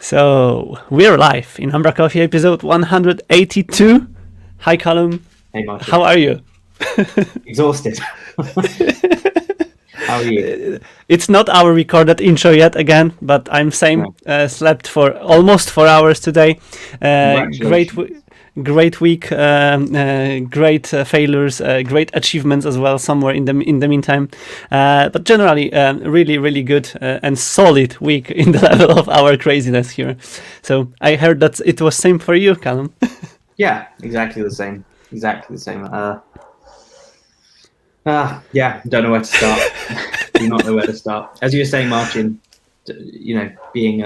So, we're live in umbraCoffee episode 182. Hi, Callum. Hey, Marcin. How are you? Exhausted. How are you? It's not our recorded intro yet again, but I'm same. Slept for almost 4 hours today. Great week, great failures, great achievements as well somewhere in the meantime. But generally, really good and solid week in the level of our craziness here. So I heard that it was same for you, Callum. Yeah, exactly the same. Yeah, don't know where to start. Do not know where to start. As you were saying, Marcin, being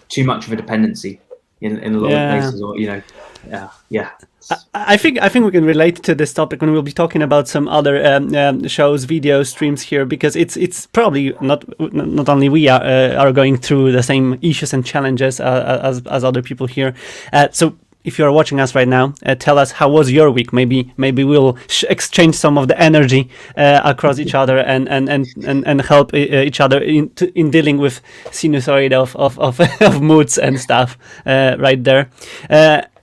too much of a dependency in a lot of places, or I think we can relate to this topic when we'll be talking about some other shows, video streams here, because it's probably not only we are going through the same issues and challenges as other people here. So if you are watching us right now, tell us how was your week. Maybe we'll exchange some of the energy across each other and help each other in dealing with sinusoid of moods and stuff right there.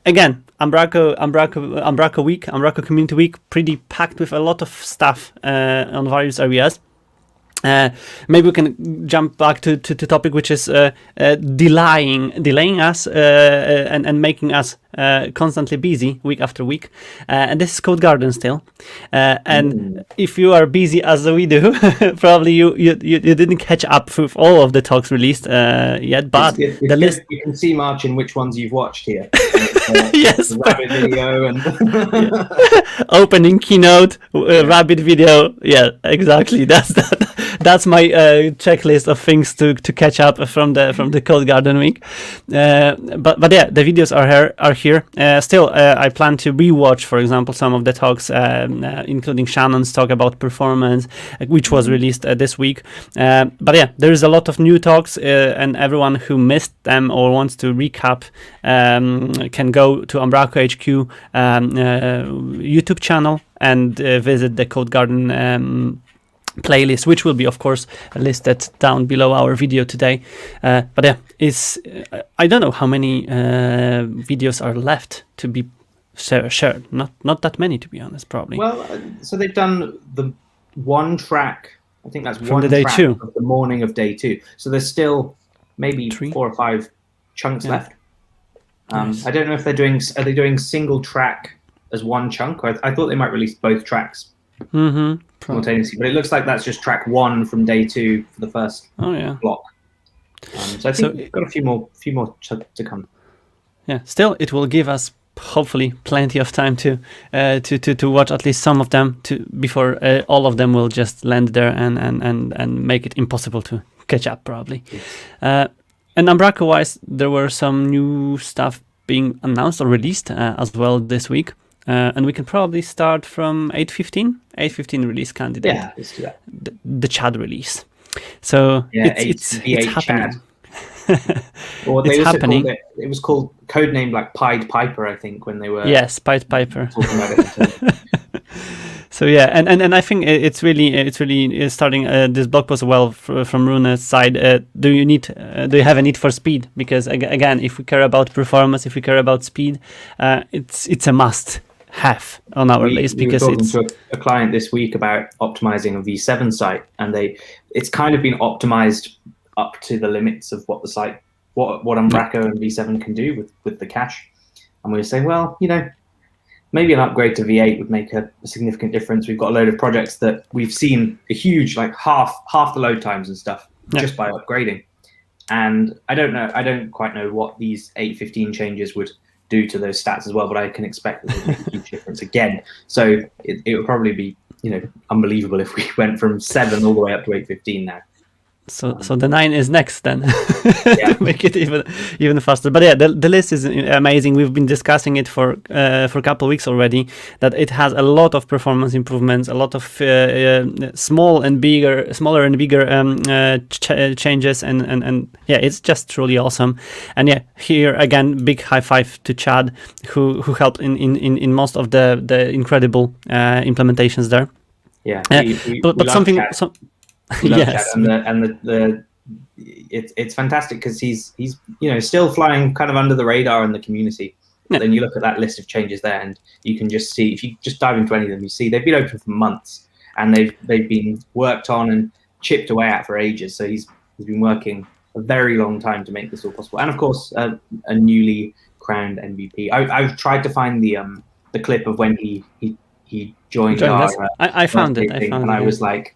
Again, Umbraco week, Umbraco community week, pretty packed with a lot of stuff on various areas. Maybe we can jump back to topic, which is delaying us and making us constantly busy week after week. And this is Code Garden still. And if you are busy as we do, probably you didn't catch up with all of the talks released yet. But the list, you can see, Marcin, which ones you've watched here. Yes, rabbit video and opening keynote, rabbit video. Yeah, exactly. That's my checklist of things to catch up from the Code Garden week. But yeah, the videos are here. Still, I plan to rewatch, for example, some of the talks, including Shannon's talk about performance, which was released this week. But yeah, there is a lot of new talks, and everyone who missed them or wants to recap can go to Umbraco HQ YouTube channel and visit the Code Garden playlist, which will be of course listed down below our video today. But yeah, I don't know how many videos are left to be shared. Not that many, to be honest, probably. Well, so they've done the one track. I think that's from one the day track 2 of the morning of day 2. So there's still maybe 4 or 5 chunks left. Nice. I don't know if are they doing single track as one chunk, or I thought they might release both tracks simultaneously, but it looks like that's just track 1 from day 2 for the first block. So I think we've got a few more to come. Yeah, still it will give us hopefully plenty of time to watch at least some of them before all of them will just land there and make it impossible to catch up probably. Yes. And Umbraco wise, there were some new stuff being announced or released as well this week. And we can probably start from 8.15 release candidate. Yeah, let's do that. The Chad release. So it's happening. Or it's happening. It was called codenamed like Pied Piper, I think, when they were. Yes, Pied Piper. Talking about it. So yeah, and I think it's really starting this blog post well from Rune's side. Do you have a need for speed? Because again, if we care about performance, if we care about speed, it's a must have on our list, because we were talking to a client this week about optimizing a V7 site, and it's kind of been optimized up to the limits of what the site, what Umbraco and V7 can do with the cache. And we were saying, well, maybe an upgrade to V8 would make a significant difference. We've got a load of projects that we've seen a huge, like half the load times and stuff just by upgrading. And I don't quite know what these 8.15 changes would do to those stats as well, but I can expect that it would make a huge difference again. So it would probably be unbelievable if we went from 7 all the way up to 8.15 now. So the 9 is next then. To make it even faster. But yeah, the list is amazing. We've been discussing it for a couple of weeks already, that it has a lot of performance improvements, a lot of smaller and bigger changes, and yeah, it's just truly awesome. And yeah, here again, big high five to Chad, who helped in most of the incredible implementations there. Yeah, but something. Chad. Yes, and the it's fantastic because he's still flying kind of under the radar in the community. But then you look at that list of changes there, and you can just see, if you just dive into any of them, you see they've been open for months, and they've been worked on and chipped away at for ages. So he's been working a very long time to make this all possible. And of course, a newly crowned MVP. I've tried to find the clip of when he joined our. I found it. I was like.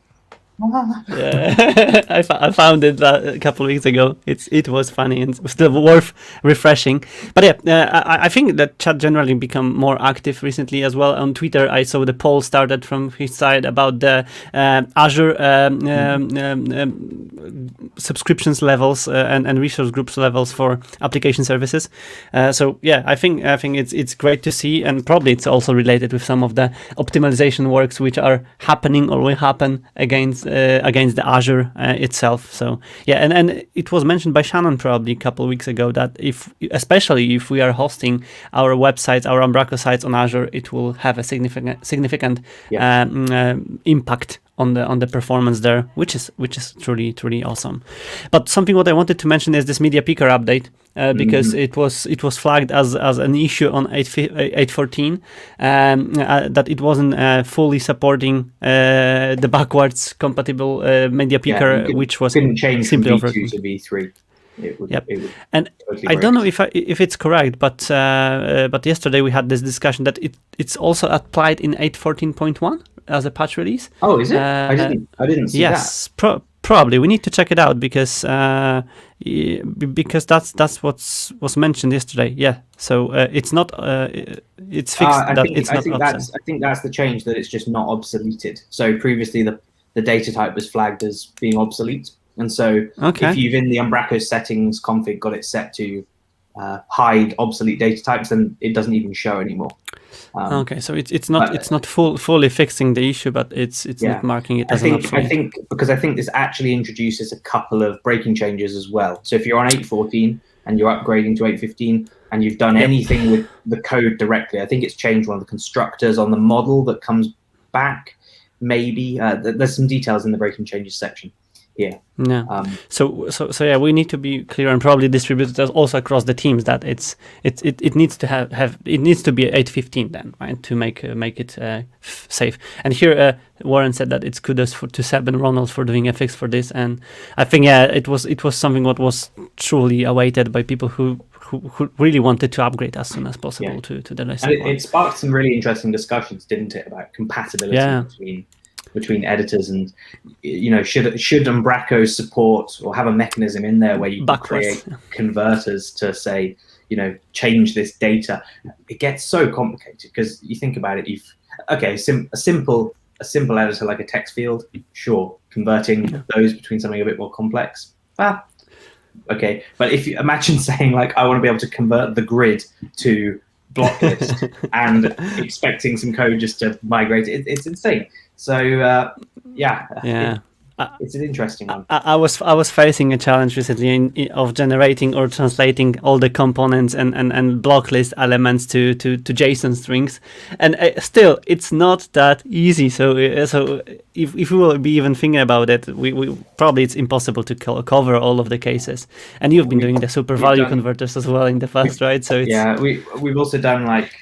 Yeah. I found it a couple of weeks ago. It was funny and still worth refreshing. But yeah, I think that Chad generally become more active recently as well. On Twitter, I saw the poll started from his side about the Azure subscriptions levels and resource groups levels for application services. So yeah, I think it's great to see, and probably it's also related with some of the optimization works which are happening or will happen against the Azure itself. So yeah, and it was mentioned by Shannon probably a couple of weeks ago that especially if we are hosting our websites, our Umbraco sites on Azure, it will have a significant impact on the performance there, which is truly awesome. But something what I wanted to mention is this media picker update, because it was flagged as an issue on 8.14, that it wasn't fully supporting the backwards compatible media picker, which was couldn't change simply from V2 to V3. And totally I don't know if it's correct, but yesterday we had this discussion that it's also applied in 8.14.1 as a patch release. Oh, is it? I didn't see that. Yes, probably we need to check it out because that's was mentioned yesterday. Yeah, so it's not it's fixed. I think that's the change, that it's just not obsoleted. So previously the data type was flagged as being obsolete. And so if you've in the Umbraco settings config got it set to hide obsolete data types, then it doesn't even show anymore. So it's not fully fixing the issue, but it's not marking it as an obsolete. I think this actually introduces a couple of breaking changes as well. So if you're on 8.14 and you're upgrading to 8.15 and you've done anything with the code directly, I think it's changed one of the constructors on the model that comes back. Maybe there's some details in the breaking changes section. Yeah. So yeah, we need to be clear and probably distribute it also across the teams that it needs to have it needs to be 8.15 then, right, to make it safe. And here Warren said that it's kudos to Seb and Ronald for doing a fix for this, and I think it was something what was truly awaited by people who really wanted to upgrade as soon as possible to the lesson. And it sparked some really interesting discussions, didn't it, about compatibility between editors, and should Umbraco support or have a mechanism in there where you can create converters to say, change this data. It gets so complicated because you think about it. A simple editor like a text field, sure, converting those between something a bit more complex. Okay, but if you imagine saying like, I want to be able to convert the grid to block list and expecting some code just to migrate it, it's insane. So it's an interesting one. I was facing a challenge recently of generating or translating all the components and block list elements to JSON strings, and still it's not that easy. So if we will be even thinking about it, we probably it's impossible to cover all of the cases. And you've been doing the super value converters as well in the past, right? So it's, we've also done like.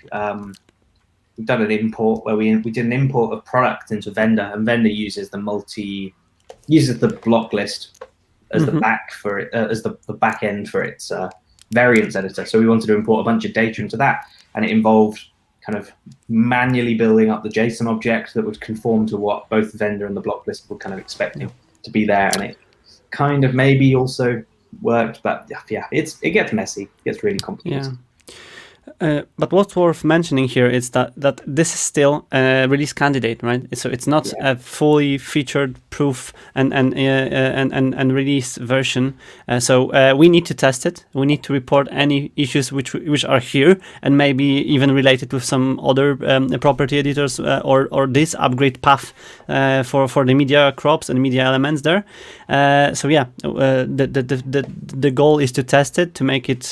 We've done an import where we did an import of product into vendor, and vendor uses the block list as the back for it, as the back end for its variance editor. So we wanted to import a bunch of data into that, and it involved kind of manually building up the JSON object that would conform to what both the vendor and the block list were kind of expecting to be there, and it kind of maybe also worked, but it gets messy, it gets really complicated. But what's worth mentioning here is that this is still a release candidate, right? So it's not a fully featured proof and release version. So we need to test it. We need to report any issues which are here, and maybe even related with some other property editors or this upgrade path for the media crops and media elements there. The goal is to test it, to make it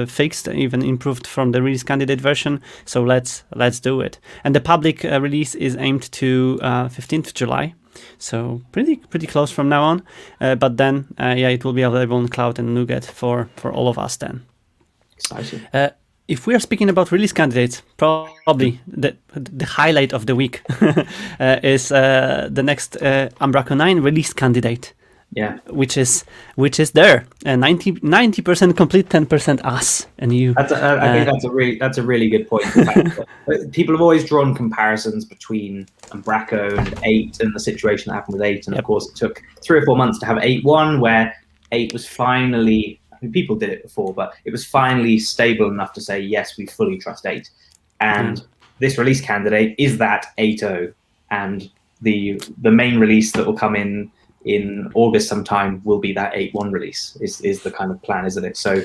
fixed, even improved from the release candidate version. So let's do it. And the public release is aimed to 15th July. So pretty close from now on. But then, it will be available on cloud and NuGet for all of us then. Exciting. If we are speaking about release candidates, probably the highlight of the week is the next Umbraco 9 release candidate. Yeah, which is there, 90% complete, 10% us and you. I think that's a really good point. In fact, people have always drawn comparisons between Umbraco and 8 and the situation that happened with 8, and of course it took 3 or 4 months to have 8.1, where 8 was finally. I mean, people did it before, but it was finally stable enough to say yes, we fully trust 8. And this release candidate is that 8.0, and the main release that will come in August sometime will be that 8.1 release is the kind of plan, isn't it? So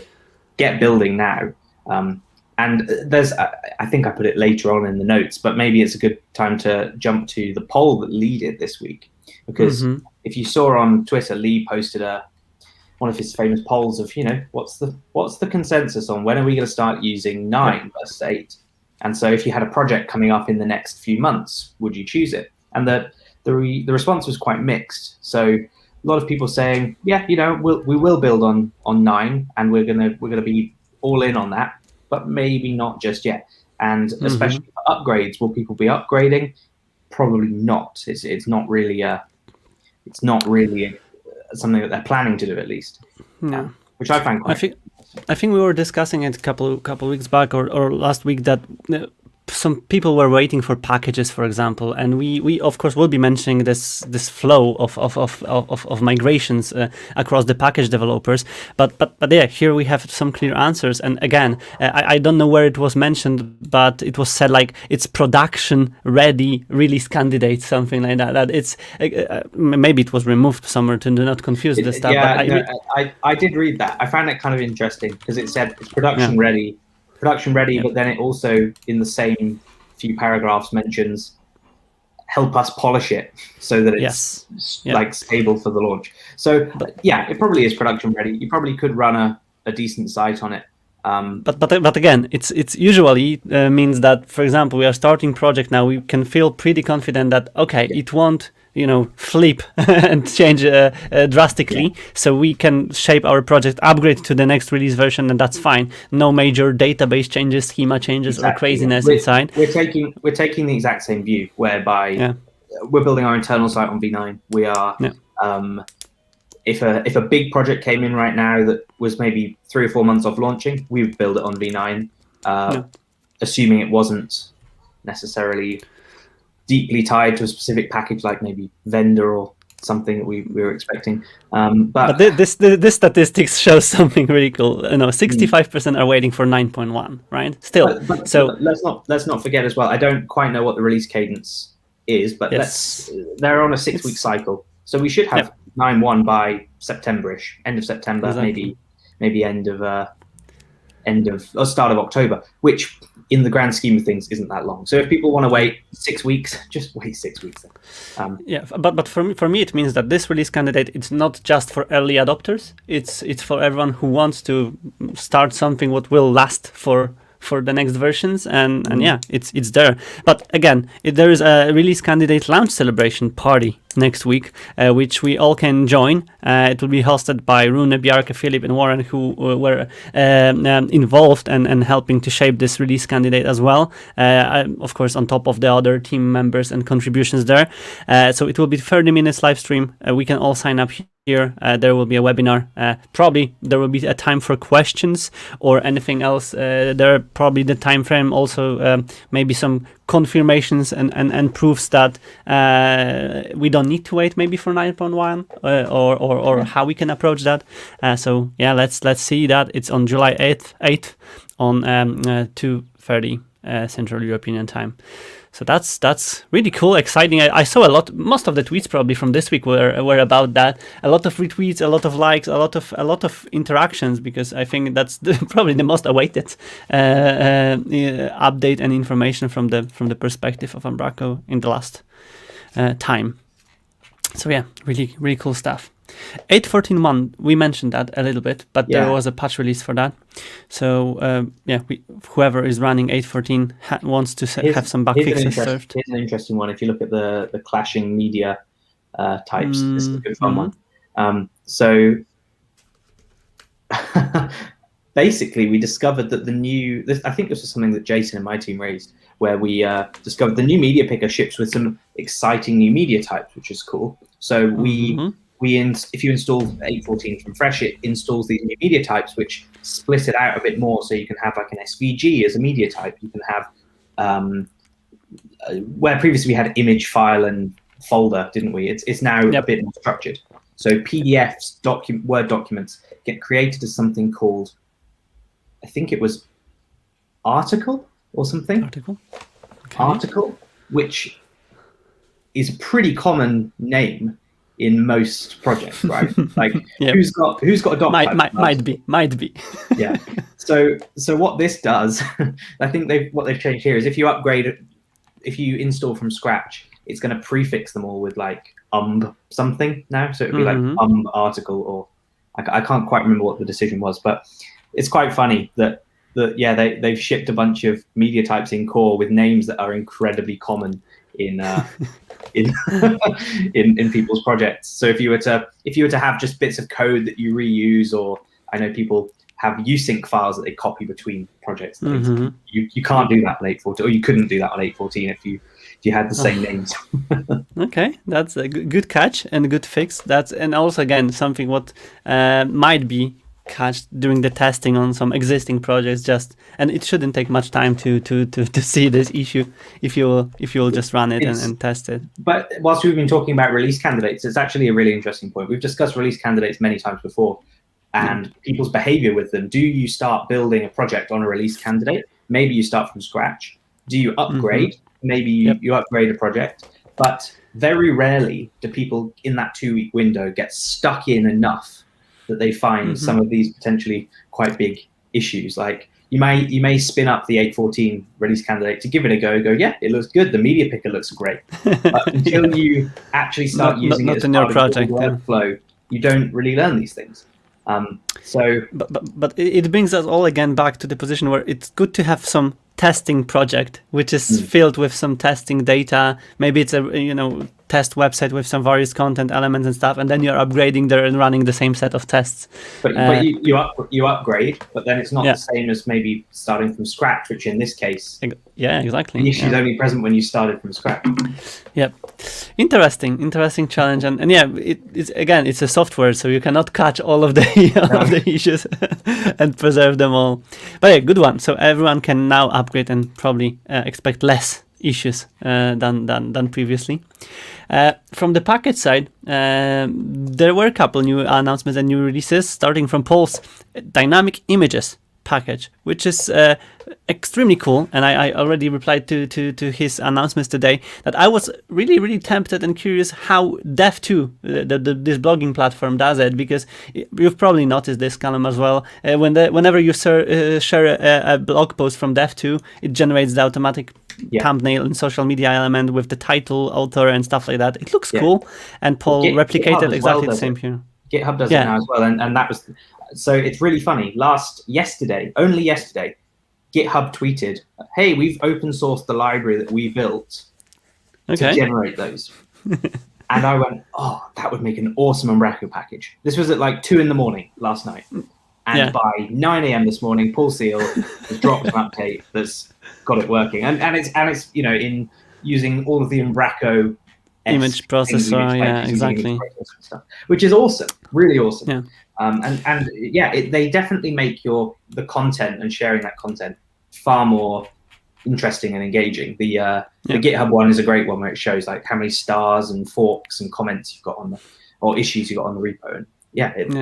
get building now. And there's, I think I put it later on in the notes, but maybe it's a good time to jump to the poll that Lee did this week. Because if you saw on Twitter, Lee posted one of his famous polls of, what's the consensus on when are we going to start using 9 versus 8? And so if you had a project coming up in the next few months, would you choose it? And the response was quite mixed. So a lot of people saying, yeah, we will build on 9, and we're gonna be all in on that, but maybe not just yet. And especially for upgrades, will people be upgrading? Probably not. It's not really something that they're planning to do, at least. Yeah. Which I find quite. I think we were discussing it a couple weeks back or last week that some people were waiting for packages, for example, and we of course will be mentioning this flow of migrations across the package developers. But yeah, here we have some clear answers. And again, I don't know where it was mentioned, but it was said like it's production ready release candidate, something like that. That it's maybe it was removed somewhere to do not confuse the stuff. Yeah, I did read that. I found it kind of interesting because it said it's production ready. But then it also, in the same few paragraphs, mentions help us polish it so that it's like stable for the launch. So it probably is production ready. You probably could run a decent site on it. But again, it's usually means that, for example, we are starting project now. We can feel pretty confident that it won't flip and change drastically, so we can shape our project, upgrade to the next release version, and that's fine. No major database changes, schema changes, or craziness inside. We're taking the exact same view, whereby we're building our internal site on V9. We are if a big project came in right now that was maybe 3 or 4 months off launching, we would build it on V9, assuming it wasn't necessarily deeply tied to a specific package, like maybe vendor or something that we were expecting. But this statistics shows something really cool. 65% are waiting for 9.1, right? Still, so let's not forget as well. I don't quite know what the release cadence is, but they're on a 6-week cycle, so we should have 9.1 by September-ish, end of September, maybe end of or start of October, which in the grand scheme of things isn't that long. So if people want to wait 6 weeks, just wait 6 weeks. But for me it means that this release candidate, it's not just for early adopters. It's for everyone who wants to start something what will last for the next versions, and it's there. But again, there is a release candidate launch celebration party next week, which we all can join. It will be hosted by Rune, Bjarke, Philip, and Warren, who were involved and helping to shape this release candidate as well. Of course, on top of the other team members and contributions there. So it will be 30 minutes live stream. We can all sign up here. There will be a webinar. Probably there will be a time for questions or anything else. There probably the time frame also maybe some confirmations and proofs that we don't need to wait maybe for 9.1 or how we can approach that. So let's see that. It's on July 8th on 2:30 Central European time. So that's really cool, exciting. I saw most of the tweets probably from this week were about that. A lot of retweets, a lot of likes, a lot of interactions, because I think that's probably the most awaited update and information from the perspective of Umbraco in the last time. So really really cool stuff. 8.14.1, we mentioned that a little bit, but there was a patch release for that. So whoever is running 8.14 wants to have some bug fixes served. Here's an interesting one. If you look at the clashing media types. This is a good fun one. So basically, we discovered that I think this was something that Jason and my team raised, where we discovered the new media picker ships with some exciting new media types, which is cool. So if you install 8.14 from Fresh, it installs these new media types, which split it out a bit more. So you can have like an SVG as a media type. You can have where previously we had image, file, and folder, didn't we? It's now a bit more structured. So PDFs, Word documents get created as something called, I think it was article or something. Article, which is a pretty common name in most projects, right? Like who's got a doc might be. Yeah. So what this does, I think what they've changed here is if you install from scratch, it's going to prefix them all with like something now. So it'd be like article, or I can't quite remember what the decision was, but it's quite funny that they've shipped a bunch of media types in core with names that are incredibly common in in people's projects. So if you were to have just bits of code that you reuse, or I know people have usync files that they copy between projects. You can't do that on 8.14, or you couldn't do that on 8.14 if you had the same names. Okay, that's a good catch and a good fix. And also again something what might be catched during the testing on some existing projects. And it shouldn't take much time to see this issue if you will just run it and test it. But whilst we've been talking about release candidates, it's actually a really interesting point. We've discussed release candidates many times before, and people's behavior with them. Do you start building a project on a release candidate? Maybe you start from scratch. Do you upgrade? Maybe you upgrade a project. But very rarely do people in that 2-week window get stuck in enough that they find some of these potentially quite big issues. Like you may spin up the 8.14 release candidate to give it a go, yeah, it looks good, the media picker looks great. But until you actually start using it as part of your workflow, you don't really learn these things. But it brings us all again back to the position where it's good to have some testing project which is filled with some testing data. Maybe it's a test website with some various content elements and stuff, and then you're upgrading there and running the same set of tests. But you upgrade, but then it's not the same as maybe starting from scratch, which in this case, exactly. The issue is only present when you started from scratch. Yep, interesting challenge, and it's a software, so you cannot catch all of the issues and preserve them all. But yeah, good one. So everyone can now upgrade and probably expect less issues than previously. From the package side, there were a couple new announcements and new releases, starting from Paul's dynamic images package, which is extremely cool. And I already replied to his announcements today that I was really tempted and curious how Dev2, this blogging platform, does it, because you've probably noticed this, Callum, as well. Whenever you share a blog post from Dev2, it generates the automatic thumbnail and social media element with the title, author, and stuff like that. It looks cool, and Paul replicated exactly the same here. GitHub does it now as well, and that was so. It's really funny. Only yesterday, GitHub tweeted, "Hey, we've open sourced the library that we built to generate those." And I went, "Oh, that would make an awesome Umbraco package." This was at like 2 a.m. last night, and by 9 a.m. this morning, Paul Seal has dropped an update that's got it working, and it's in using all of the Umbraco image processor, exactly, stuff, which is awesome, really awesome. They definitely make the content and sharing that content far more interesting and engaging. The GitHub one is a great one where it shows like how many stars and forks and comments you've got or issues you got on the repo, and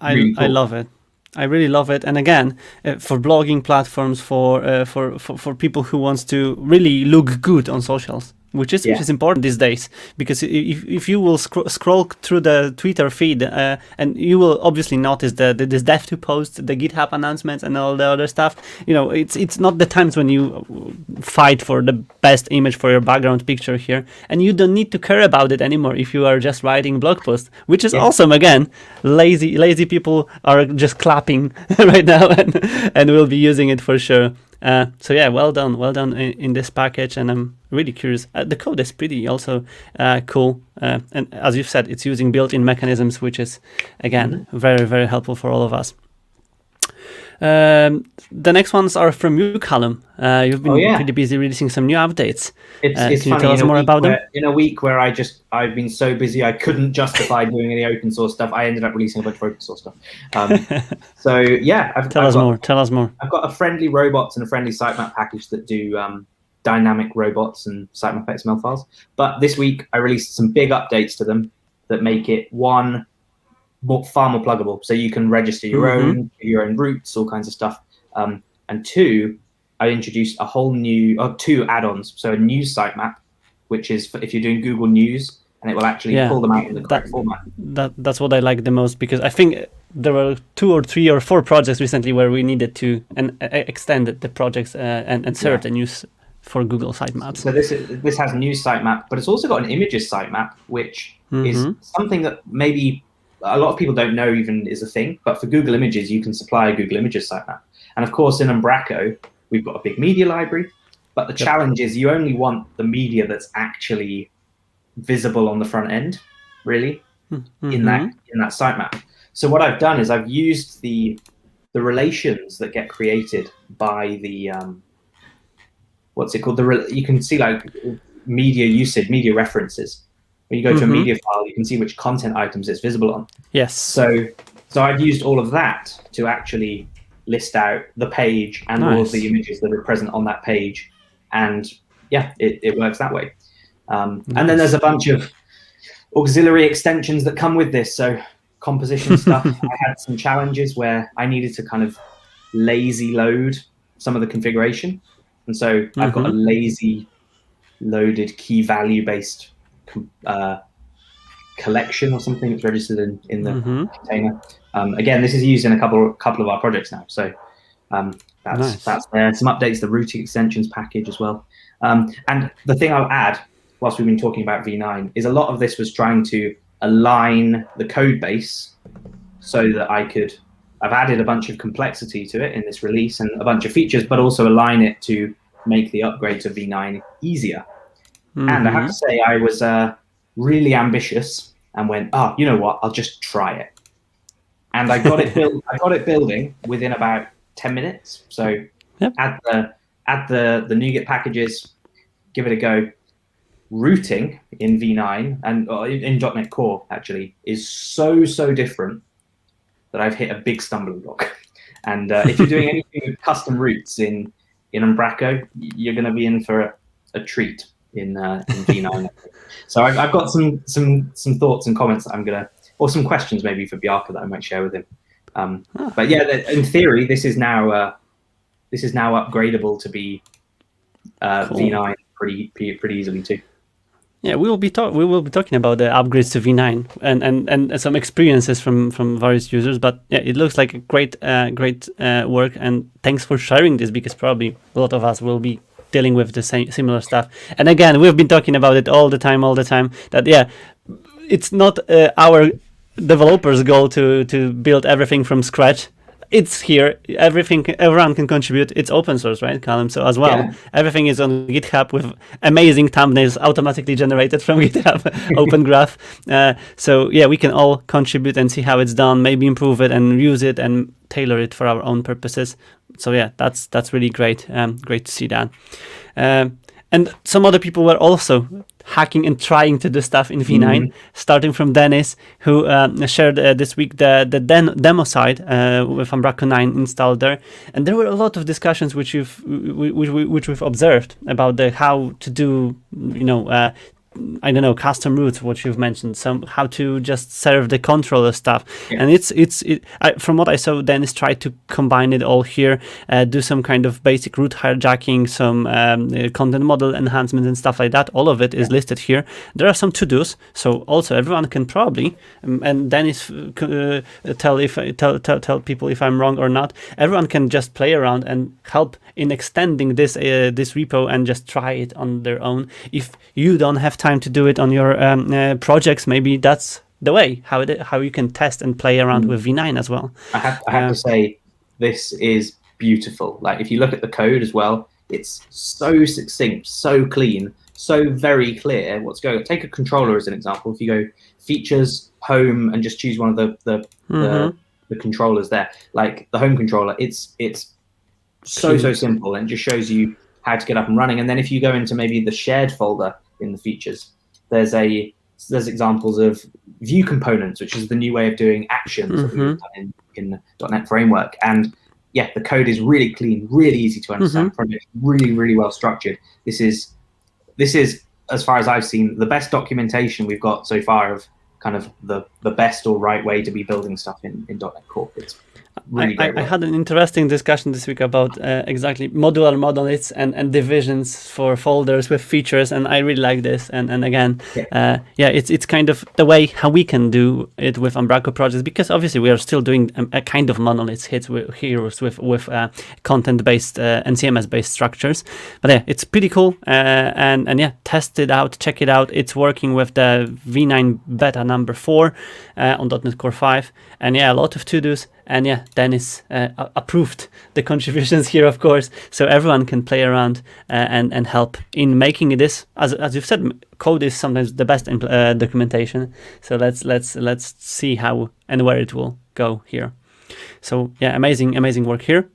I love it. I really love it, and again, for blogging platforms, for people who wants to really look good on socials, which is important these days, because if you will scroll through the Twitter feed, and you will obviously notice this Dev2 post, the GitHub announcements, and all the other stuff. It's not the times when you fight for the best image for your background picture here, and you don't need to care about it anymore if you are just writing blog posts, which is awesome. Again, lazy people are just clapping right now, and will be using it for sure. So yeah, well done in this package, and I'm really curious. The code is pretty also cool, and as you've said, it's using built-in mechanisms, which is again very, very helpful for all of us. The next ones are from you, Callum. You've been pretty busy releasing some new updates. It's can funny, you tell us more about them? In a week where I've been so busy I couldn't justify doing any open source stuff, I ended up releasing a bunch of open source stuff. So yeah, Tell us more. I've got a friendly robots and a friendly sitemap package that do dynamic robots and sitemap XML files. But this week I released some big updates to them that make it far more pluggable. So you can register your own routes, all kinds of stuff. And two, I introduced a whole new, two add-ons. So a news sitemap, which is if you're doing Google News, and it will actually pull them out in the correct format. That's what I like the most, because I think there were 2 or 3 or 4 projects recently where we needed to extend the projects and insert a news for Google sitemaps. So this has news sitemap, but it's also got an images sitemap, which is something that maybe a lot of people don't know even is a thing, but for Google Images, you can supply a Google Images sitemap. And of course, in Umbraco, we've got a big media library, but the challenge is you only want the media that's actually visible on the front end, really, in that sitemap. So what I've done is I've used the relations that get created by the, what's it called? You can see like media usage, media references. When you go to a media file, you can see which content items it's visible on. Yes. So I've used all of that to actually list out the page and all of the images that are present on that page. And yeah, it works that way. And then there's a bunch of auxiliary extensions that come with this. So composition stuff, I had some challenges where I needed to kind of lazy load some of the configuration. And so I've got a lazy loaded key value based collection or something that's registered in the container. Again, this is used in a couple of our projects now. So that's there. Some updates, the routing extensions package as well. And the thing I'll add, whilst we've been talking about V9, is a lot of this was trying to align the code base so that I've added a bunch of complexity to it in this release and a bunch of features, but also align it to make the upgrade to V9 easier. And I have to say, I was really ambitious and went, you know what? I'll just try it. And I got it built. I got it building within about 10 minutes. So add the NuGet packages, give it a go. Routing in V9 and in .NET Core actually is so different that I've hit a big stumbling block. And if you're doing anything with custom routes in Umbraco, you're going to be in for a treat in V9. So I've got some thoughts and comments that or some questions maybe for Bjarke that I might share with him. But yeah, in theory, this is now upgradable to be cool. V9 pretty easily too. Yeah, we will be talking about the upgrades to V9 and some experiences from various users. But yeah, it looks like a great work, and thanks for sharing this, because probably a lot of us will be dealing with the similar stuff. And again, we've been talking about it all the time. That it's not our developers' goal to build everything from scratch. It's here. Everyone can contribute. It's open source, right, Callum? So as well, everything is on GitHub with amazing thumbnails automatically generated from GitHub, Open Graph. So yeah, we can all contribute and see how it's done, maybe improve it and use it and tailor it for our own purposes. So yeah, that's really great. Great to see that. And some other people were also hacking and trying to do stuff in V9, starting from Dennis, who shared this week the demo site with Umbraco 9 installed there. And there were a lot of discussions which we've observed about how to do, I don't know, custom routes, what you've mentioned, how to just serve the controller stuff. Yeah. And from what I saw, Dennis tried to combine it all here, do some kind of basic route hijacking, some content model enhancements and stuff like that. All of it is listed here. There are some to-dos, so also everyone can probably, and Dennis tell people if I'm wrong or not, everyone can just play around and help in extending this repo and just try it on their own. If you don't have time to do it on your projects, maybe that's the way how you can test and play around with V9 as well. I have to say, this is beautiful. Like if you look at the code as well, it's so succinct, so clean, so very clear what's going on. Take a controller as an example. If you go features, home, and just choose one of the controllers there, like the home controller, it's so simple, and just shows you how to get up and running. And then if you go into maybe the shared folder in the features, there's examples of view components, which is the new way of doing actions that we've done in the .NET framework. And yeah, the code is really clean, really easy to understand, project really well structured. This is, as far as I've seen, the best documentation we've got so far of kind of the best or right way to be building stuff in .NET Core. It's really I had an interesting discussion this week about exactly modular monoliths and divisions for folders with features, and I really like this. And again, it's kind of the way how we can do it with Umbraco projects, because obviously we are still doing a kind of monoliths here with content-based and CMS-based structures. But yeah, it's pretty cool. And yeah, test it out, check it out. It's working with the V9 beta number 4 on .NET Core 5, and yeah, a lot of to-dos. And yeah, Dennis approved the contributions here, of course, so everyone can play around and help in making this. As you've said, code is sometimes the best documentation. So let's see how and where it will go here. So yeah, amazing work here.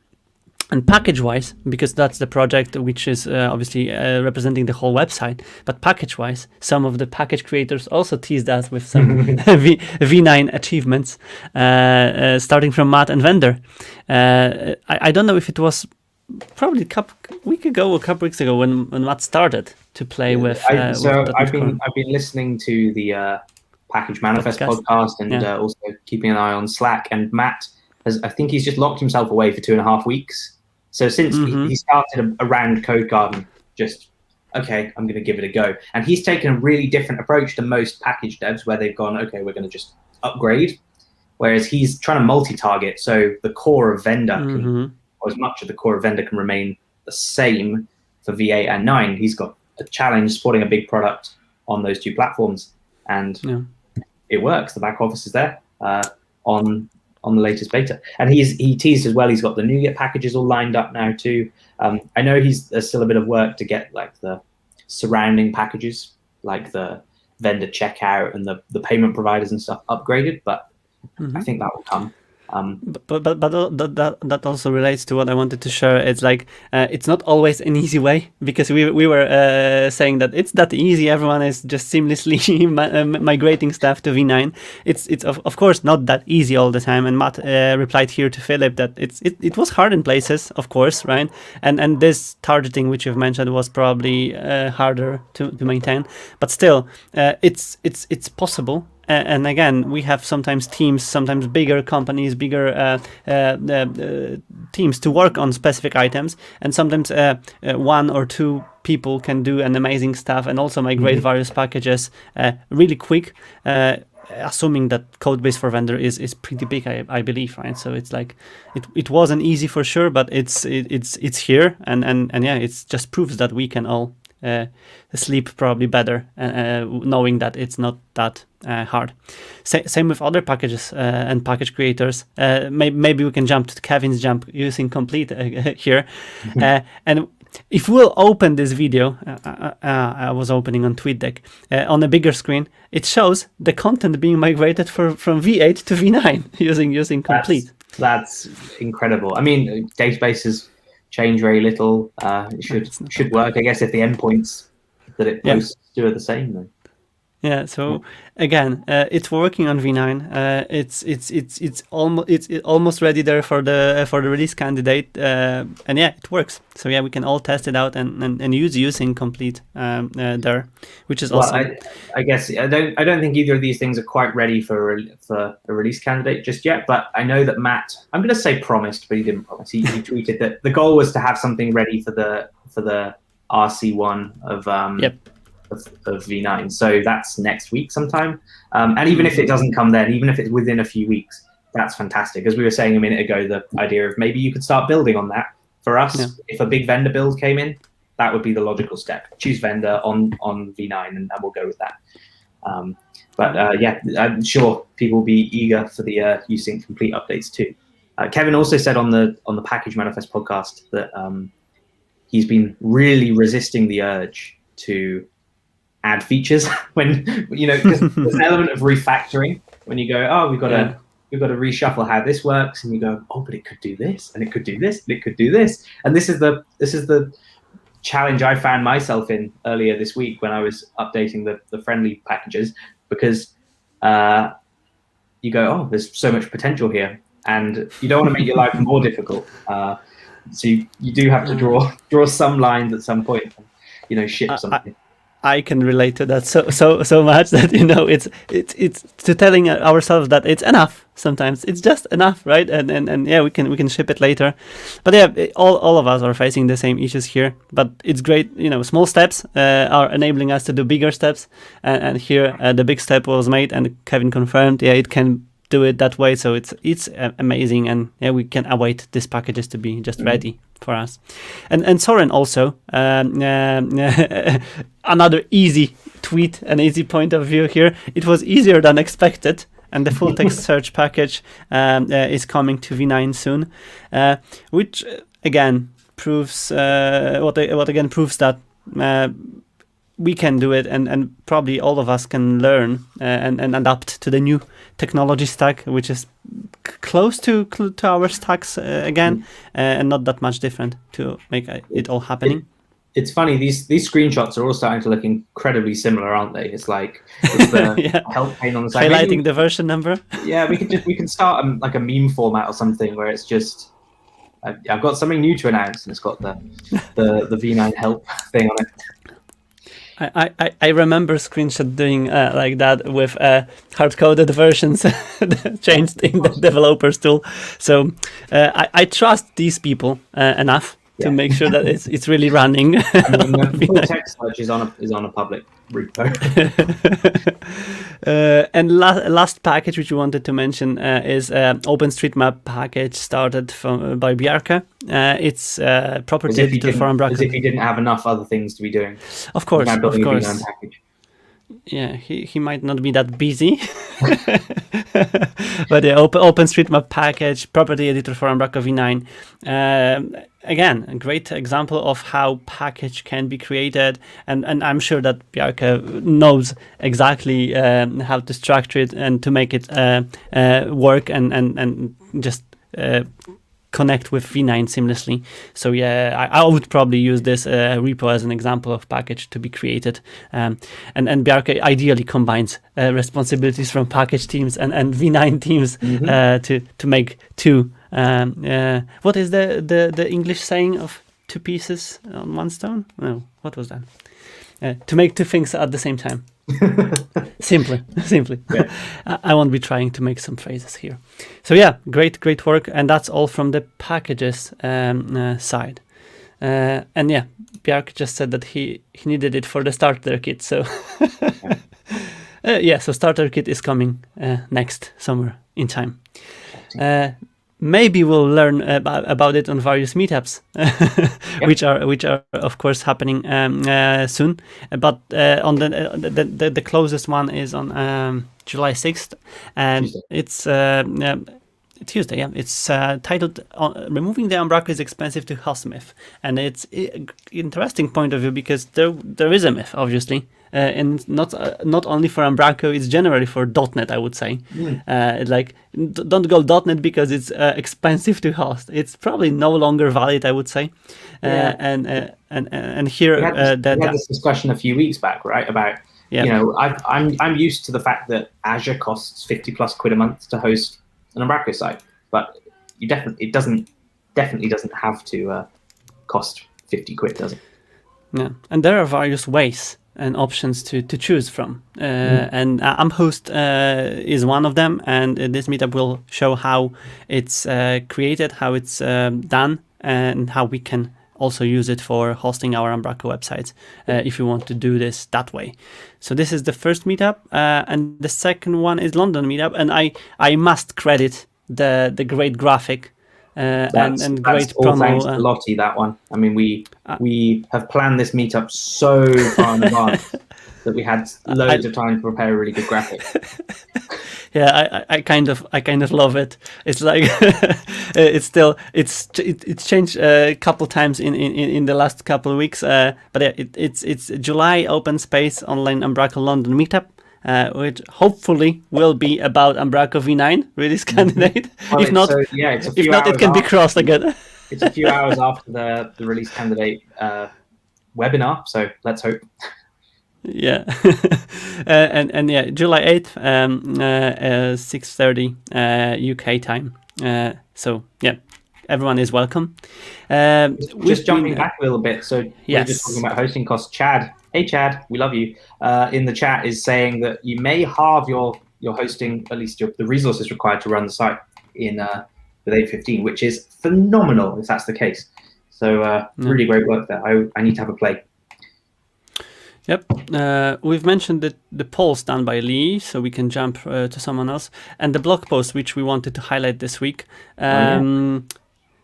And package-wise, because that's the project which is obviously representing the whole website, but package-wise, some of the package creators also teased us with some V9 achievements, starting from Matt and Vendor. I don't know if it was probably a couple weeks ago when Matt started to play with. I've been listening to the Package Manifest podcast and also keeping an eye on Slack. And Matt I think he's just locked himself away for 2.5 weeks. So since he started around Code Garden, just, okay, I'm going to give it a go. And he's taken a really different approach to most package devs, where they've gone, okay, we're going to just upgrade. Whereas he's trying to multi-target, so the core of Vendor, or as much of the core of Vendor can remain the same for V8 and 9. He's got a challenge supporting a big product on those two platforms. And it works. The back office is there on the latest beta, and he teased as well. He's got the NuGet packages all lined up now too. I know there's still a bit of work to get like the surrounding packages, like the vendor checkout and the payment providers and stuff upgraded, but I think that will come. But that also relates to what I wanted to share. It's like it's not always an easy way, because we were saying that it's that easy. Everyone is just seamlessly migrating stuff to V9. It's of course not that easy all the time. And Matt replied here to Philip that it was hard in places, of course, right? And this targeting which you've mentioned was probably harder to maintain. But still, it's possible. And again, we have sometimes teams, sometimes bigger companies, bigger teams to work on specific items, and sometimes 1 or 2 people can do an amazing stuff and also migrate various packages really quick, assuming that code base for Vendor is pretty big, I believe, right? So it's like it wasn't easy for sure, but it's here, and yeah, it just proves that we can all sleep probably better, knowing that it's not that hard. Same with other packages and package creators. Maybe we can jump to Kevin's jump using complete here. And if we'll open this video, I was opening on TweetDeck, on a bigger screen, it shows the content being migrated from V8 to V9 using complete. That's incredible. I mean, databases change very little. It should work, I guess, if the endpoints that it posts to are the same then. Yeah, so again, it's working on V9. It's almost ready there for the release candidate, and yeah, it works. So yeah, we can all test it out and using complete there, which is awesome. I guess I don't think either of these things are quite ready for a release candidate just yet. But I know that Matt, I'm going to say promised, but he didn't promise. He tweeted that the goal was to have something ready for the RC1 of V9, so that's next week sometime, and even if it doesn't come then, even if it's within a few weeks, that's fantastic. As we were saying a minute ago, the idea of maybe you could start building on that. For us, if a big vendor build came in, that would be the logical step. Choose vendor on V9 and we'll go with that. But yeah, I'm sure people will be eager for the using complete updates too. Kevin also said on the Package Manifest podcast that he's been really resisting the urge to add features when because there's an element of refactoring when you go, oh, we've got to reshuffle how this works, and you go, oh, but it could do this, and it could do this, and it could do this, and this is the challenge I found myself in earlier this week when I was updating the friendly packages, because you go, oh, there's so much potential here, and you don't want to make your life more difficult. So you do have to draw some lines at some point, ship something. I can relate to that so much that it's to telling ourselves that it's enough. Sometimes it's just enough, right? And yeah, we can ship it later. But yeah, all of us are facing the same issues here. But it's great, small steps are enabling us to do bigger steps. And here the big step was made, and Kevin confirmed, yeah, it can do it that way. So it's amazing, and yeah, we can await these packages to be just ready for us. And Soren also another easy tweet, an easy point of view here. It was easier than expected, and the full text search package is coming to V9 soon, which again proves proves that we can do it, and probably all of us can learn and adapt to the new technology stack, which is close to our stacks again, and not that much different to make it all happening. It's funny, these screenshots are all starting to look incredibly similar, aren't they? It's like the help pane on the side, highlighting the version number. Yeah, we can start like a meme format or something where it's just I've got something new to announce, and it's got the V9 help thing on it. I remember screenshot doing like that with hard-coded versions changed in the developers tool. So I trust these people enough to make sure that it's really running. I mean, the full text search is on a public repo. And last package which we wanted to mention is OpenStreetMap package started by Bjarke. It's property editor for Umbraco. As if he didn't have enough other things to be doing. Of course. Yeah, he might not be that busy. But the OpenStreetMap package, property editor for Umbraco V9. Again, a great example of how package can be created, and I'm sure that Bjarke knows exactly how to structure it and to make it work and just connect with V9 seamlessly. So yeah, I would probably use this repo as an example of package to be created. And Bjarke ideally combines responsibilities from package teams and V9 teams to make two. What is the English saying of two pieces on one stone? No, what was that? To make two things at the same time. Simply. Yeah. I won't be trying to make some phrases here. So yeah, great work, and that's all from the packages side. And yeah, Bjarke just said that he needed it for the starter kit. So so starter kit is coming next somewhere in time. Maybe we'll learn about it on various meetups, which are of course happening soon. But on the closest one is on July 6th, and Tuesday. It's Tuesday. Yeah, it's titled "Removing the Umbraco is Expensive to Host Myth," and it's an interesting point of view because there is a myth, obviously. And not only for Umbraco, it's generally for .NET, I would say. Like, don't go .NET because it's expensive to host. It's probably no longer valid, I would say. And here we had this discussion a few weeks back, right? About I'm used to the fact that Azure costs 50 plus quid a month to host an Umbraco site, but it definitely doesn't have to cost 50 quid, does it? Yeah, and there are various ways and options to choose from, and UmHost is one of them, and this meetup will show how it's created, how it's done, and how we can also use it for hosting our Umbraco websites if you want to do this that way. So this is the first meetup, and the second one is London meetup, and I must credit the great graphic and great all promo. Thanks to Lottie, that one. I mean, we have planned this meetup so far in advance. that we had loads of time to prepare a really good graphic. Yeah, I kind of love it. It's like it's changed a couple times in the last couple of weeks. But yeah, it's July open space online Umbraco London meetup. Which hopefully will be about Umbraco V9 release candidate. Well, if not, it can be crossed again. It's a few hours after the release candidate webinar, so let's hope. Yeah, and yeah, July 8th, 6:30 UK time. So yeah, everyone is welcome. Just jumping back a little bit. So we're just talking about hosting costs. Chad, hey Chad, we love you. In the chat is saying that you may halve your hosting, at least the resources required to run the site in with 8.15, which is phenomenal if that's the case. So really great work there. I need to have a play. Yep, we've mentioned the polls done by Lee, so we can jump to someone else, and the blog post which we wanted to highlight this week,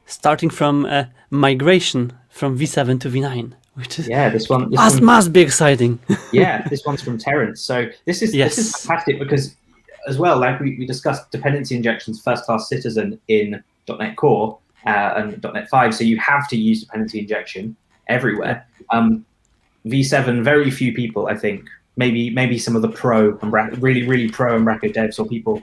starting from migration from V7 to V9, which is this one must be exciting. Yeah, this one's from Terence. So this is fantastic because, as well, like we discussed, dependency injections first-class citizen in .NET Core and .NET 5, so you have to use dependency injection everywhere. V7, very few people, I think, maybe some of the pro really pro Umbraco devs or people,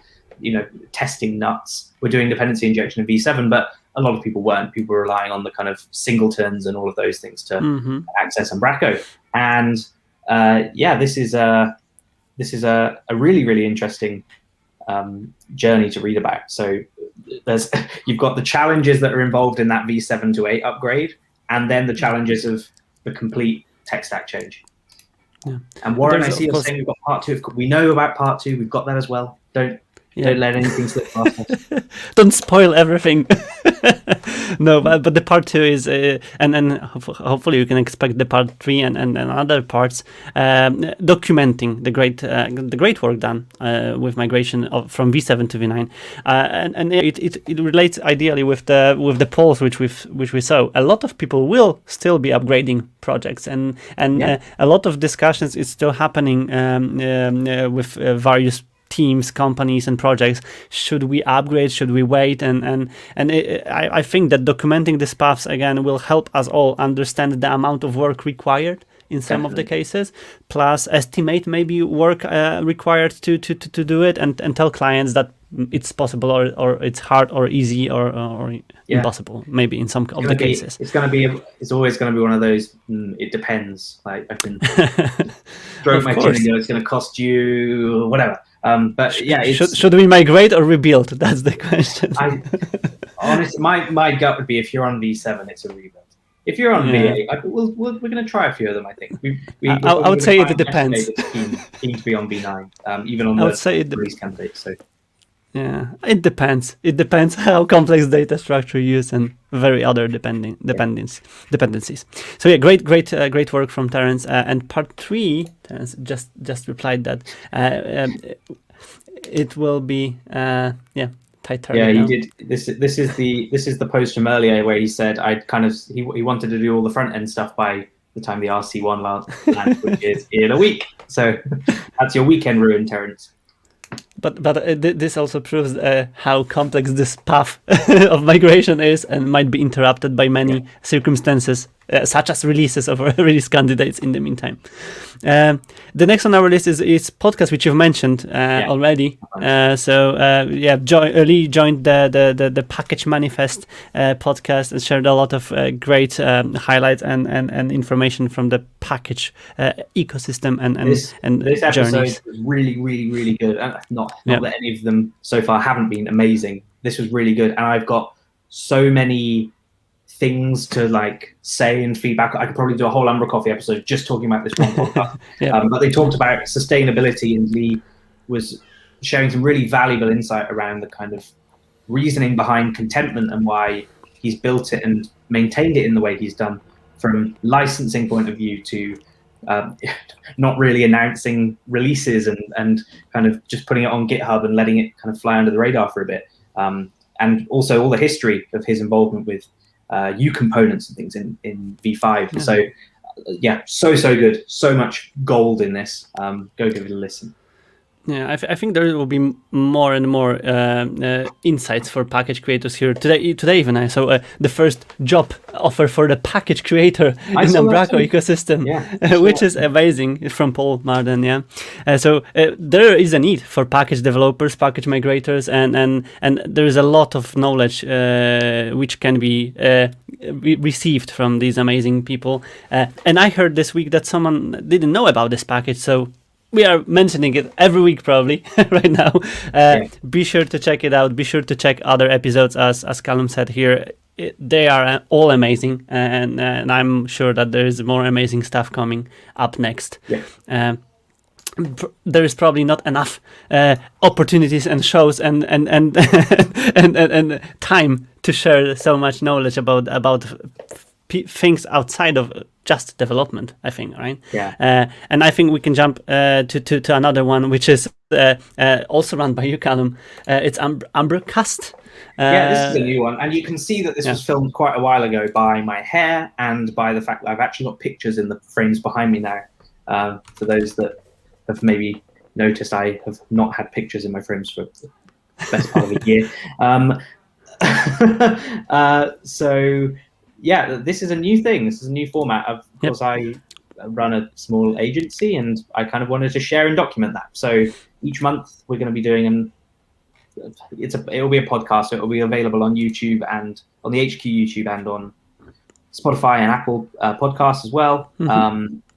testing nuts were doing dependency injection in V7, but a lot of people weren't. People were relying on the kind of singletons and all of those things to access Umbraco. And this is a really interesting journey to read about. So you've got the challenges that are involved in that V7 to 8 upgrade, and then the challenges of the complete tech stack change. Yeah. And Warren, I see you're saying we've got part 2. We know about part 2. We've got that as well. Don't let anything slip past us. Don't spoil everything. No, but the part 2 is, and hopefully you can expect the part 3 and other parts documenting the great work done with migration from V7 to V9, and it relates ideally with the polls which we saw. A lot of people will still be upgrading projects, and a lot of discussions is still happening with various teams, companies, and projects. Should we upgrade? Should we wait? And I think that documenting these paths again will help us all understand the amount of work required in some of the cases, plus estimate maybe work required to do it, and tell clients that it's possible or it's hard or easy or impossible maybe in some of the cases. It's always going to be one of those it depends. Like I can throw my chin and go, it's going to cost you whatever. But yeah, should we migrate or rebuild? That's the question. Honestly, my gut would be if you're on V7, it's a rebuild. If you're on V8, we're going to try a few of them. I think I would say it depends. Keen to be on V9, even on the release candidate. So. Yeah, it depends. It depends how complex data structure you use and very other dependencies. So yeah, great work from Terence. And part 3, Terence just replied that it will be tighter. Yeah, he did. This is the post from earlier where he said he wanted to do all the front end stuff by the time the RC1 lands, which is in a week. So that's your weekend ruined, Terence. But this also proves how complex this path of migration is and might be interrupted by many circumstances, such as releases of release candidates in the meantime. The next on our list is podcast, which you've mentioned already. Lee joined the Package Manifest podcast and shared a lot of great highlights and information from the package ecosystem and this episode journeys. Was really good. Not that any of them so far haven't been amazing. This was really good, and I've got so many things to say and feedback. I could probably do a whole umbraCoffee episode just talking about this one podcast. But they talked about sustainability, and Lee was sharing some really valuable insight around the kind of reasoning behind contentment and why he's built it and maintained it in the way he's done, from licensing point of view to not really announcing releases and kind of just putting it on GitHub and letting it kind of fly under the radar for a bit. And also all the history of his involvement with components and things in V5. So yeah, so good, so much gold in this. Go give it a listen. Yeah, I think there will be more and more insights for package creators here. Today even I saw the first job offer for the package creator in Umbraco ecosystem, which is amazing, from Paul Marden. Yeah, so there is a need for package developers, package migrators, and there is a lot of knowledge which can be received from these amazing people. And I heard this week that someone didn't know about this package, so we are mentioning it every week probably right now. Be sure to check it out. Be sure to check other episodes, as Callum said here. They are all amazing, and I'm sure that there is more amazing stuff coming up next. There is probably not enough opportunities and shows and time to share so much knowledge about things outside of just development, I think, right? And I think we can jump to another one, which is also run by you, Callum. It's umbraCoffee. This is a new one, and you can see that this was filmed quite a while ago by my hair and by the fact that I've actually got pictures in the frames behind me now. For those that have maybe noticed, I have not had pictures in my frames for the best part of a year. So yeah, this is a new thing. This is a new format. Of course, I run a small agency, and I kind of wanted to share and document that. So each month we're going to be doing it will be a podcast. So it will be available on YouTube and on the HQ YouTube and on Spotify and Apple podcasts as well,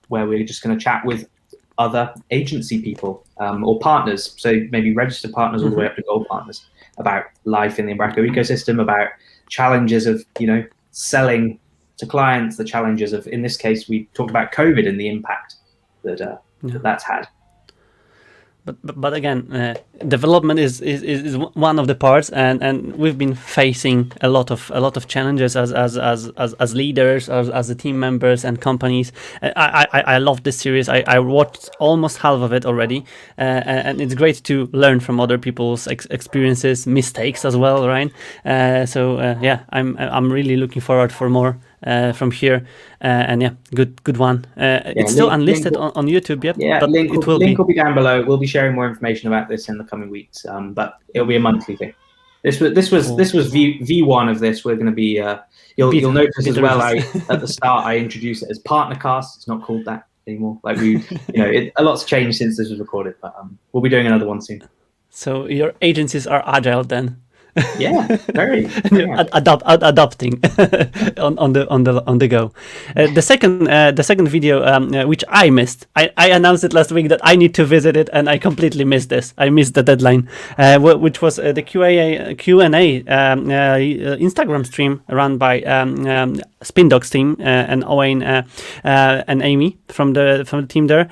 where we're just going to chat with other agency people or partners. So maybe registered partners all the way up to gold partners, about life in the Umbraco ecosystem, about challenges of, selling to clients, the challenges of, in this case, we talked about COVID and the impact that that's had. But again, development is one of the parts, and we've been facing a lot of challenges as leaders, as the team members and companies. I love this series. I watched almost half of it already, and it's great to learn from other people's experiences, mistakes as well, right? I'm really looking forward for more from here, and good one. It's still unlisted on YouTube, but link will be down below. We'll be sharing more information about this in the coming weeks, but it'll be a monthly thing. This was V1 of this. We're going to be you'll notice as well. At the start I introduced it as PartnerCast. It's not called that anymore. Like a lot's changed since this was recorded, but we'll be doing another one soon. So your agencies are agile then. Very adapting on the go. The second video, which I missed, I announced it last week that I need to visit it, and I completely missed this. I missed the deadline, which was the Q&A Instagram stream run by Spindog's team and Owen and Amy from the team there.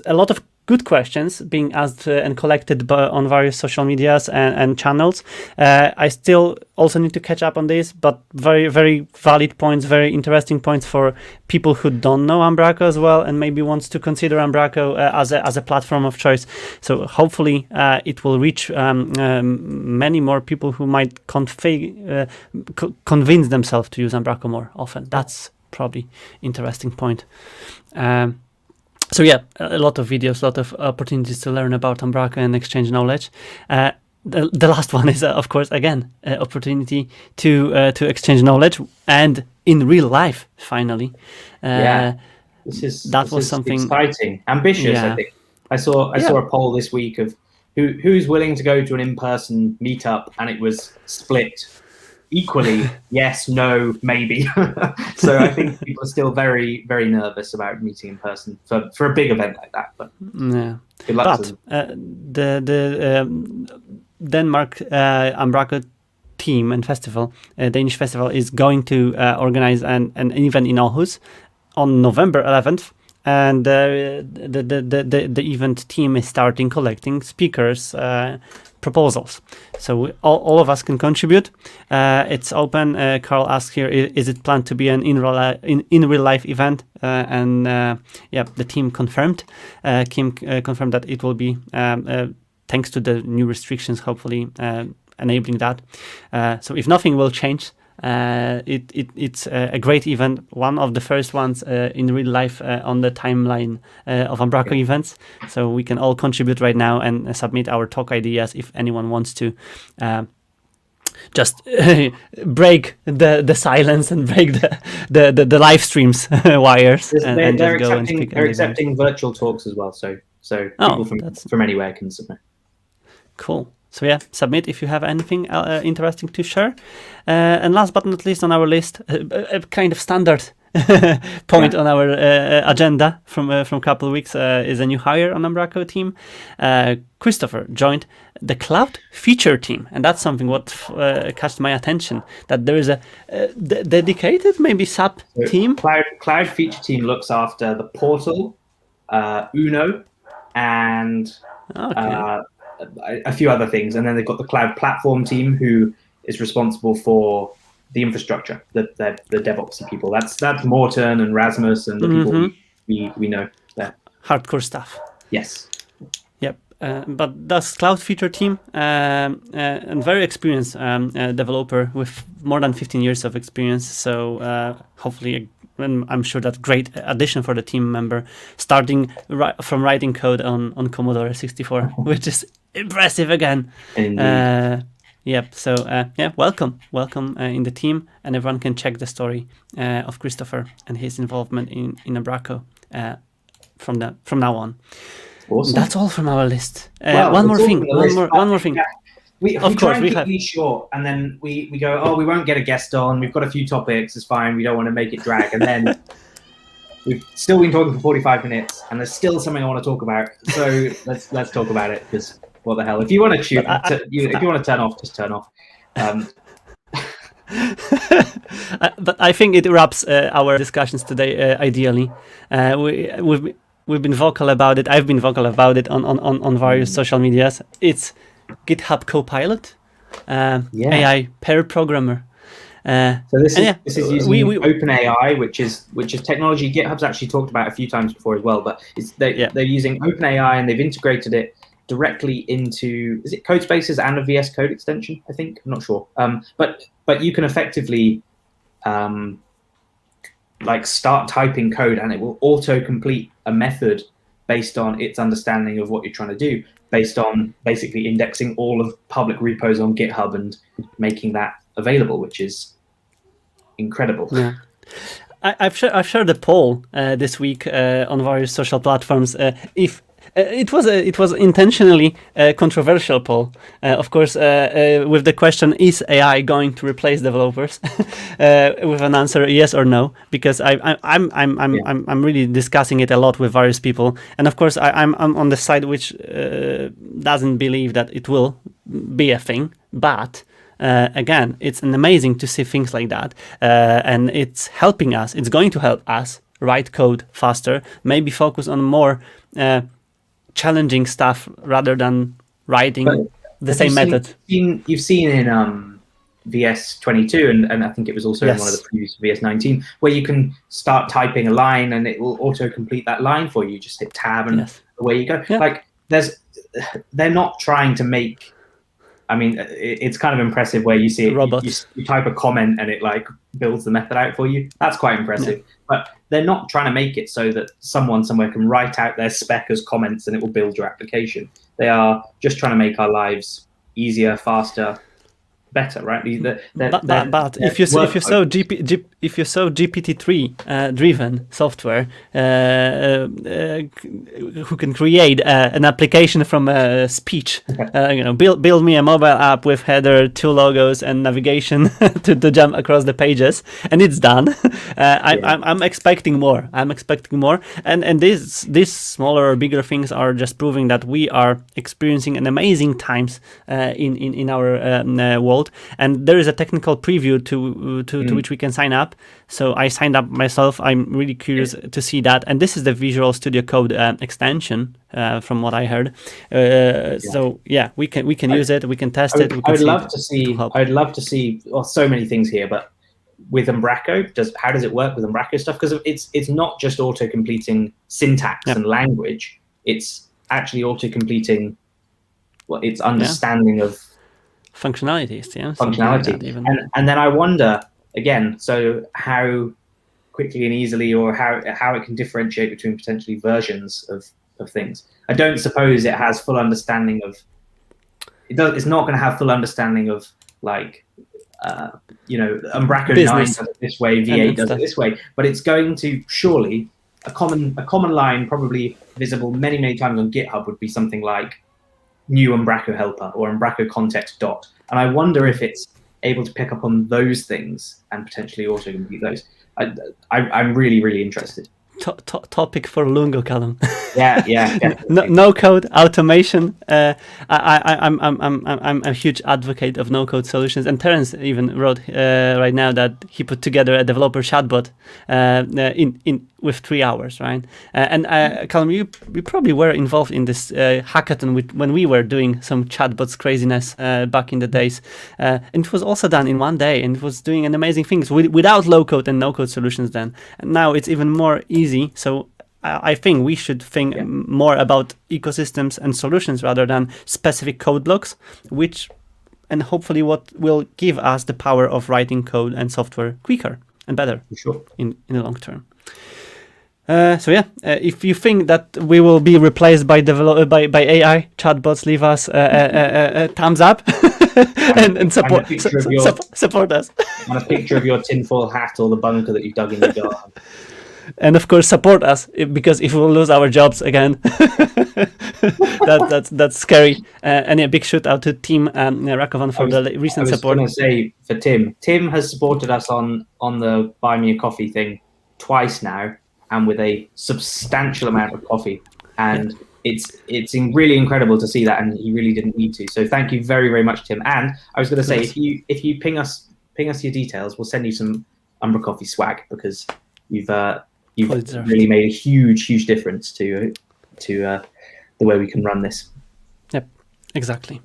A lot of good questions being asked and collected on various social medias and channels. I still also need to catch up on this, but very, very valid points, very interesting points for people who don't know Umbraco as well, and maybe wants to consider Umbraco as a platform of choice. So hopefully it will reach many more people who might convince themselves to use Umbraco more often. That's probably interesting point. So a lot of videos, a lot of opportunities to learn about Umbraco and exchange knowledge. The last one is, of course, again, opportunity to exchange knowledge and in real life. Finally, this was something exciting, ambitious. I think I saw a poll this week of who's willing to go to an in-person meetup, and it was split equally, yes, no, maybe. So I think people are still very, very nervous about meeting in person for a big event like that. But good luck to them. The Denmark Umbraco team and festival, Danish festival, is going to organize an event in Aarhus on November 11th. And the event team is starting collecting speakers proposals, so all of us can contribute. It's open. Carl asked here, is it planned to be an in real life event? The team confirmed. Kim confirmed that it will be, thanks to the new restrictions, hopefully enabling that. So if nothing will change, It's a great event, one of the first ones in real life on the timeline of Umbraco events. So we can all contribute right now and submit our talk ideas if anyone wants to. Just break the silence and break the live streams wires and they're just go and speak. They're accepting virtual talks as well, so people from anywhere can submit. Cool. So yeah, submit if you have anything interesting to share. And last but not least on our list, a kind of standard point on our agenda from a couple of weeks is a new hire on Umbraco team. Christopher joined the cloud feature team, and that's something what caught my attention, that there is a dedicated maybe sub team. Cloud feature team looks after the portal, Uno, and a few other things, and then they've got the cloud platform team who is responsible for the infrastructure, the DevOps people. That's Morten and Rasmus and the people we know there. Hardcore stuff. Yes. Yep. But that's cloud feature team and very experienced developer with more than 15 years of experience. So hopefully, I'm sure that great addition for the team member, starting from writing code on Commodore 64, which is impressive again. Yep. So welcome in the team, and everyone can check the story of Christopher and his involvement in Umbraco from now on. Awesome. That's all from our list. One more thing. We try and keep these short, and then we go, oh, we won't get a guest on. We've got a few topics. It's fine. We don't want to make it drag, and then we've still been talking for 45 minutes, and there's still something I want to talk about. So let's talk about it, because what the hell? If you want to if you want to turn off, just turn off. But I think it wraps our discussions today ideally. We've been vocal about it. I've been vocal about it on various social medias. It's GitHub Copilot, AI pair programmer. So this is using OpenAI, which is technology GitHub's actually talked about a few times before as well. But they're using OpenAI, and they've integrated it directly into, is it Codespaces and a VS Code extension? I think, I'm not sure. But you can effectively like start typing code, and it will auto-complete a method based on its understanding of what you're trying to do, based on basically indexing all of public repos on GitHub and making that available, which is incredible. Yeah. I've shared a poll this week on various social platforms. If it was intentionally a controversial poll, of course, with the question, is AI going to replace developers, with an answer yes or no, because I'm really discussing it a lot with various people, and of course I'm on the side which doesn't believe that it will be a thing, but again, it's amazing to see things like that, and it's helping us. It's going to help us write code faster, maybe focus on more challenging stuff rather than writing the same method. You've seen in VS 22, and I think it was also in one of the previous VS 19, where you can start typing a line and it will auto-complete that line for you. Just hit tab and away you go. Yeah. Like they're not trying to make, I mean, it's kind of impressive where you see it, you type a comment and it like builds the method out for you. That's quite impressive. Yeah. But they're not trying to make it so that someone somewhere can write out their spec as comments and it will build your application. They are just trying to make our lives easier, faster, better, right? But if you saw GPT-3 driven software who can create an application from a speech, build me a mobile app with header, 2 logos, and navigation to jump across the pages, and it's done. I'm expecting more. And these smaller or bigger things are just proving that we are experiencing an amazing times in our world. And there is a technical preview to which we can sign up. So I signed up myself. I'm really curious to see that. And this is the Visual Studio Code extension, from what I heard. So yeah, we can use it. We can test it. I'd love to see so many things here, but with Umbraco, how does it work with Umbraco stuff? Because it's not just auto completing syntax and language. It's actually auto completing its understanding of functionalities, functionality. And then I wonder, again, so how quickly and easily, or how it can differentiate between potentially versions of things. I don't suppose it has full understanding of. It's not going to have full understanding of like. Umbraco 9 does it this way, V8 does it this way, but it's going to surely a common line, probably visible many times on GitHub, would be something like new Umbraco helper or Umbraco context dot. And I wonder if it's able to pick up on those things and potentially also complete those. I'm really interested. Topic for Lungo, Callum. Yeah. No code automation. I'm a huge advocate of no code solutions, and Terence even wrote right now that he put together a developer chatbot in with 3 hours, right? And Callum, you probably were involved in this hackathon when we were doing some chatbots craziness back in the days, and it was also done in 1 day, and it was doing an amazing things without low code and no code solutions then. And now it's even more easy. So I think we should think more about ecosystems and solutions rather than specific code blocks, and hopefully what will give us the power of writing code and software quicker and better in the long term. If you think that we will be replaced by AI chatbots, leave us a thumbs up and support us. And a picture of your tinfoil hat or the bunker that you dug in your garden. And of course, support us, because if we will lose our jobs again, that's scary. And a big shout out to Tim Rakovan for the recent support. I was going to say for Tim. Tim has supported us on the Buy Me a Coffee thing twice now, and with a substantial amount of coffee. And it's really incredible to see that, and he really didn't need to. So thank you very much, Tim. And I was going to say, if you ping us your details, we'll send you some umbraCoffee swag, because you've really made a huge difference to the way we can run this. Yep, exactly.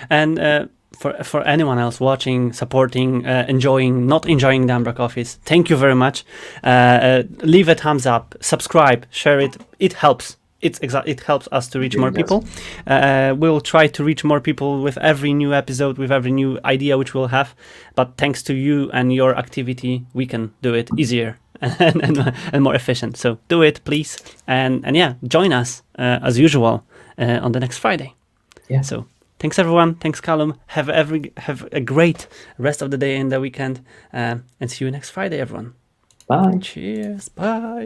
And for anyone else watching, supporting, not enjoying the umbraCoffees, thank you very much. Leave a thumbs up, subscribe, share it. It helps. It helps us to reach more people. We'll try to reach more people with every new episode, with every new idea which we'll have. But thanks to you and your activity, we can do it easier and more efficient. So do it, please. And join us as usual on the next Friday. Yeah. So thanks everyone. Thanks Callum. Have a great rest of the day and the weekend. And see you next Friday, everyone. Bye. Cheers. Bye.